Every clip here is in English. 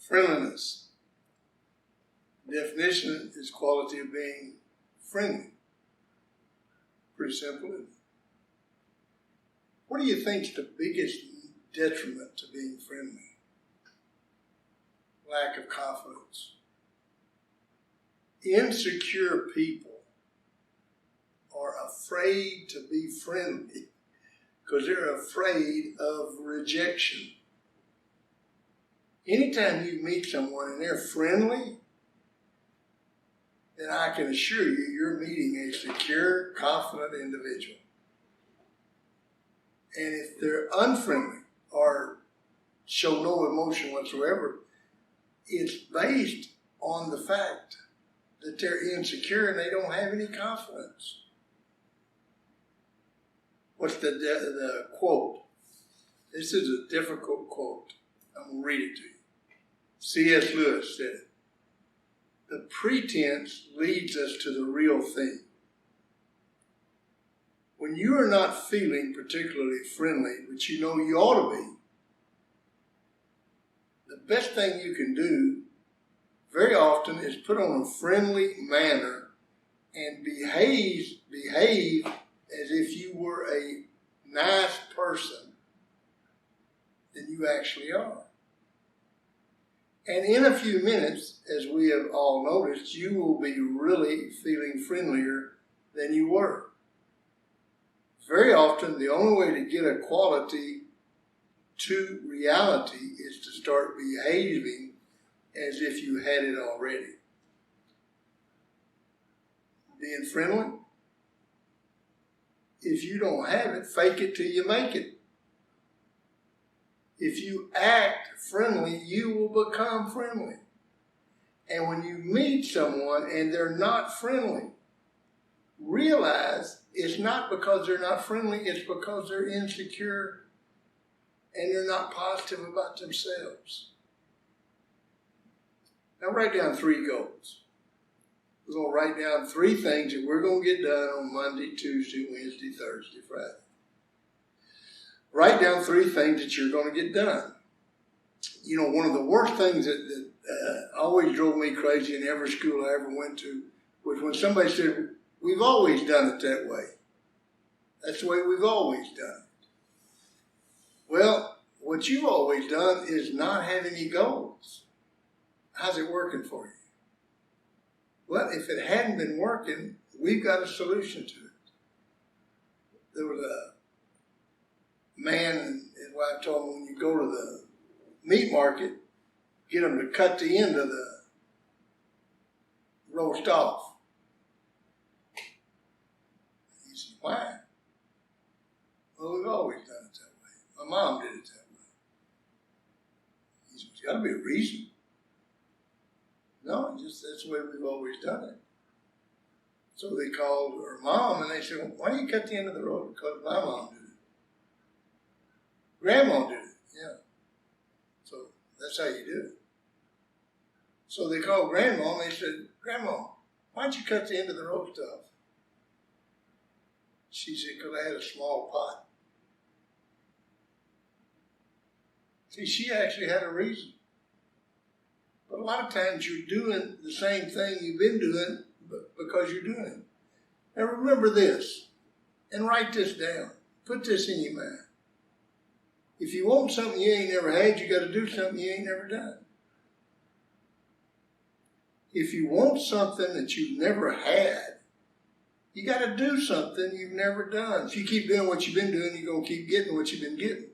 Friendliness. Definition is quality of being friendly. Pretty simple, isn't it? What do you think is the biggest detriment to being friendly? Lack of confidence. Insecure people are afraid to be friendly because they're afraid of rejection. Anytime you meet someone and they're friendly, then I can assure you you're meeting a secure, confident individual. And if they're unfriendly or show no emotion whatsoever, it's based on the fact that they're insecure and they don't have any confidence. What's the quote? This is a difficult quote. I'm going to read it to you. C.S. Lewis said it. The pretense leads us to the real thing. When you are not feeling particularly friendly, but you know you ought to be, the best thing you can do very often is put on a friendly manner and behave as if you were a nice person than you actually are. And in a few minutes, as we have all noticed, you will be really feeling friendlier than you were. Very often, the only way to get a quality to reality is to start behaving as if you had it already. Being friendly? If you don't have it, fake it till you make it. If you act friendly, you will become friendly. And when you meet someone and they're not friendly, realize it's not because they're not friendly, it's because they're insecure and they're not positive about themselves. Now write down 3 goals. We're going to write down 3 things that we're going to get done on Monday, Tuesday, Wednesday, Thursday, Friday. Write down 3 things that you're going to get done. You know, one of the worst things that always drove me crazy in every school I ever went to was when somebody said, we've always done it that way. That's the way we've always done it. Well, what you've always done is not have any goals. How's it working for you? Well, if it hadn't been working, we've got a solution to it. There was a man and his wife told him when you go to the meat market, get them to cut the end of the roast off. He said, why? Well, we've always done it that way. My mom did it that way. He said, there's got to be a reason. No, just that's the way we've always done it. So they called her mom and they said, well, why do you cut the end of the roast? Because my mom did it. Grandma did it, yeah. So that's how you do it. So they called Grandma and they said, Grandma, why don't you cut the end of the roast off? She said, because I had a small pot. See, she actually had a reason. But a lot of times you're doing the same thing you've been doing because you're doing it. Now remember this, and write this down. Put this in your mind. If you want something you ain't never had, you got to do something you ain't never done. If you want something that you've never had, you got to do something you've never done. If you keep doing what you've been doing, you're going to keep getting what you've been getting.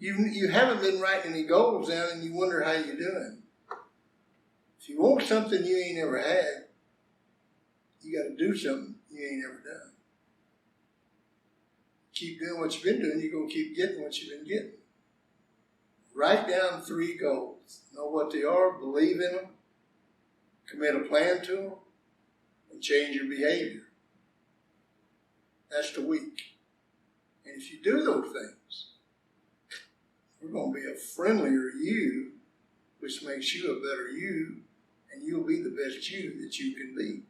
You haven't been writing any goals down and you wonder how you're doing. If you want something you ain't never had, you got to do something you ain't never done. Keep doing what you've been doing, you're going to keep getting what you've been getting. Write down 3 goals. Know what they are, believe in them, commit a plan to them, and change your behavior. That's the week. And if you do those things, we're going to be a friendlier you, which makes you a better you, and you'll be the best you that you can be.